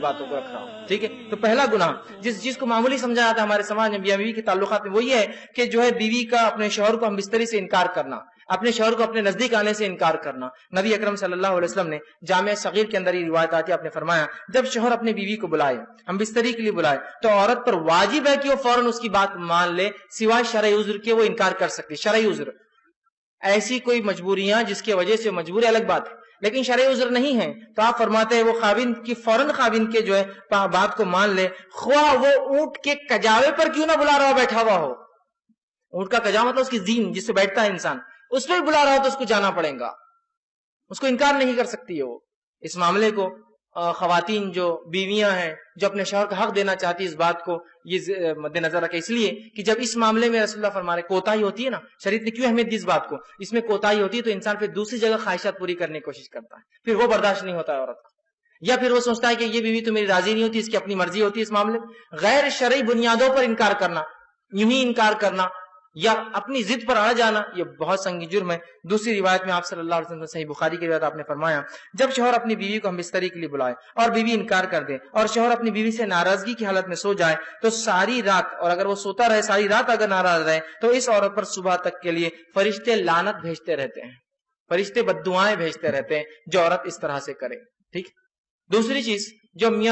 باتوں کو رکھ رہا ہوں. ٹھیک ہے. تو پہلا گناہ جس چیز کو معمولی سمجھا جاتا ہے ہمارے سماج میں میاں بیوی کے تعلقات میں وہ یہ ہے کہ جو ہے بیوی کا اپنے شوہر کو ہم بستری سے انکار کرنا، اپنے شوہر کو اپنے نزدیک آنے سے انکار کرنا. نبی اکرم صلی اللہ علیہ وسلم نے جامع صغیر کے اندر یہ روایت آتی ہے، آپ نے فرمایا جب شوہر اپنی بیوی کو بلائے، ہم بستری کے لیے بلائے، تو عورت پر واجب ہے کہ وہ فوراً اس کی بات مان لے، سوائے شرعی عذر کے وہ انکار کر سکتی. شرعی عذر، ایسی کوئی مجبوریاں جس کی وجہ سے مجبور ہے الگ بات ہے، لیکن شرعی عذر نہیں ہے تو آپ فرماتے ہیں وہ خاوند کی فوراً خاوند کے جو ہے بات کو مان لے، خواہ وہ اونٹ کے کجاوے پر کیوں نہ بلا رہا ہو، بیٹھا ہوا ہو. اونٹ کا کجاوا مطلب اس کی زین جس سے بیٹھتا ہے انسان، اس پہ بھی بلا رہا ہو تو اس کو جانا پڑے گا، اس کو انکار نہیں کر سکتی ہے وہ. اس معاملے کو خواتین جو بیویاں ہیں جو اپنے شوہر کا حق دینا چاہتی اس بات کو یہ مد نظر رکھے، اس لیے کہ جب اس معاملے میں رسول اللہ فرما رہے کوتاہی ہوتی ہے نا، شریعت نے کیوں اہمیت دی اس بات کو، اس میں کوتاہی ہوتی ہے تو انسان پھر دوسری جگہ خواہشات پوری کرنے کی کوشش کرتا ہے، پھر وہ برداشت نہیں ہوتا ہے عورت کو، یا پھر وہ سوچتا ہے کہ یہ بیوی تو میری راضی نہیں ہوتی، اس کی اپنی مرضی ہوتی ہے. اس معاملے غیر شرعی بنیادوں پر انکار کرنا، یوں ہی انکار کرنا یا اپنی ضد پر آ جانا، یہ بہت سنگین جرم ہے. دوسری روایت میں آپ صلی اللہ علیہ وسلم صحیح بخاری کی روایت آپ نے فرمایا جب شوہر اپنی بیوی کو ہم بستری کے لیے بلائے اور بیوی انکار کر دے اور شوہر اپنی بیوی سے ناراضگی کی حالت میں سو جائے تو ساری رات، اور اگر وہ سوتا رہے ساری رات اگر ناراض رہے تو اس عورت پر صبح تک کے لیے فرشتے لعنت بھیجتے رہتے ہیں، فرشتے بد دعائیں بھیجتے رہتے ہیں جو عورت اس طرح سے کرے. ٹھیک. دوسری چیز جو میاں